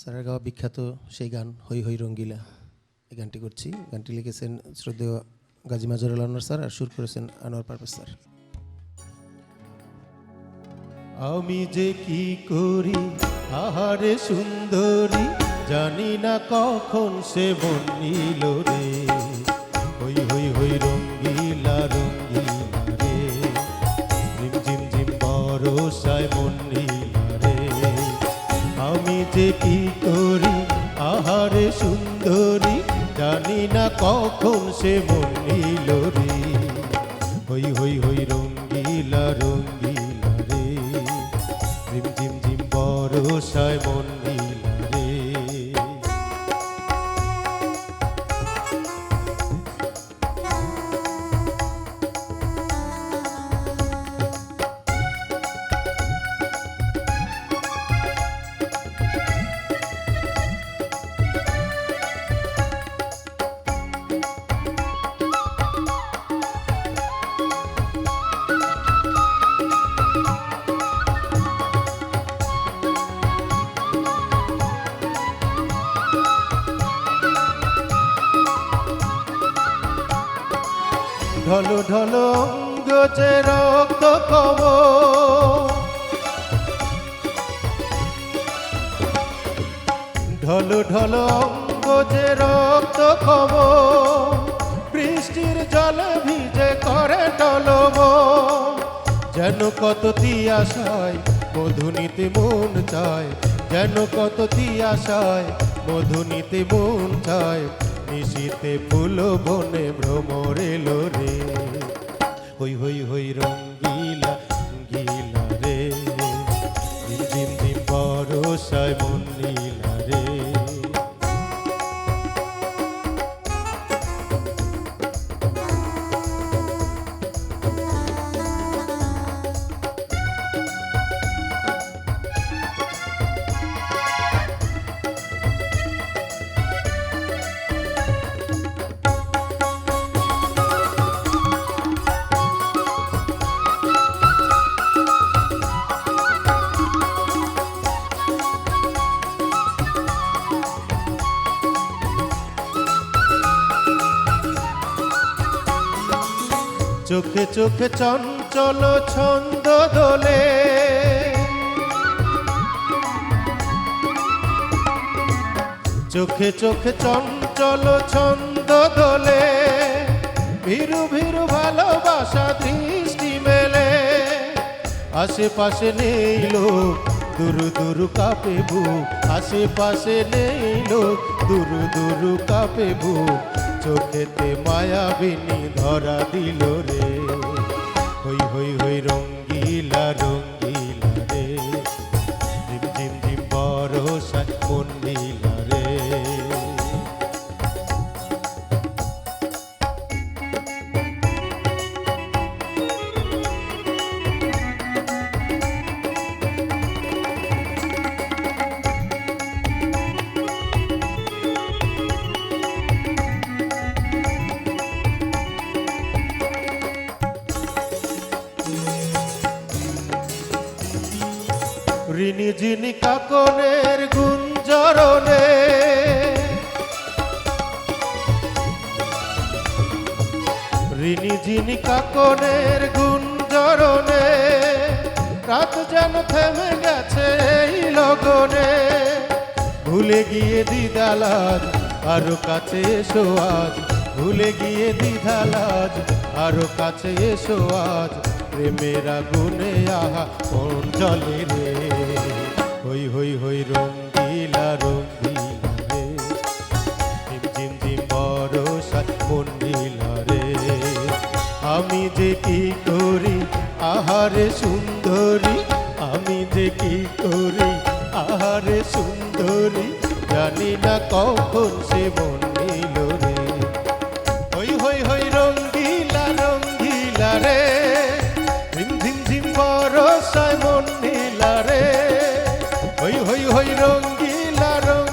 স্যারের গাওয়া বিখ্যাত সেই গান হই হই রঙ্গিলা, এই গানটি করছি। গানটি লিখেছেন শ্রদ্ধেয় গাজী মাজহারুল আনোয়ার স্যার আর সুর করেছেন আনোয়ার পারভেজ স্যার। আমি যে কি করি আহারে সুন্দরী, জানি না কখন সে মন নিল রে। হই হই হই রঙ্গিলা রঙ্গিলা রে, ঝিম ঝিম ঝিম বরষায় মন নিলা রে। আমি যে কি করি আহারে সুন্দরী, জানি না কখন সে মন নিল রে। হই হই হই রঙ্গিলা রঙ্গিলা রে, ঝিম ঝিম ঝিম বরষায় মন নিলা রে। ঢলো ঢলো অঙ্গ যে রক্ত কব, ঢলো ঢলো অঙ্গ যে রক্ত কব, বৃষ্টির জলে ভিজে করে টলব। যেন কত তিয়াশায় মধু নিতে মন চায়, যেন কত তিয়াশায় মধু নিতে মন চায়। নিশীতে ফুল বনে ভ্রমর এলো রে। হই হই হই রঙ্গিলা রঙ্গিলা রে, ঝিম ঝিম ঝিম বরষায় মন নীলা রে। চোখে চোখে চঞ্চল ছন্দ দোলে, চোখে চোখে চঞ্চল ছন্দ দোলে। ভীরু ভীরু ভালোবাসা দৃষ্টি মেলে, আশেপাশে নেই লোক দুরু দুরু কাঁপে বুক, আশেপাশে নেই লোক দুরু দুরু কাঁপে বুক। চোখেতে মায়াবিনী ধরা দিল রে। হই হই হই রঙ্গিলা রঙ্গিলা রে, ঝিম ঝিম ঝিম বরষায় মন নীলা রে। ঋণী যিনি কাকনের গুঞ্জরণে, ঋণী যিনি কাকনের গুঞ্জরণে। রাত যেন থেমে গেছে এই লগনে, ভুলে গিয়ে দ্বিধালাজ আরো কাছে এসো আজ, ভুলে গিয়ে দ্বিধালাজ আরো কাছে এসো আজ। প্রেমের আগুনে আহা কোন জলে রে। হই হই হই রঙ্গিলা রঙ্গিলা রে, ঝিম ঝিম ঝিম বরষায় মন নীলা রে। আমি যে কি করি আহারে সুন্দরী, আমি যে কি করি আহারে সুন্দরী, জানি না কখন সে মন নিল রে। হই হই হই রঙ্গিলা রঙ্গিলা রে, ঝিম ঝিম ঝিম বরষায় মন নীলা রে। হই হই হই রঙ্গিলা রঙ্গিলা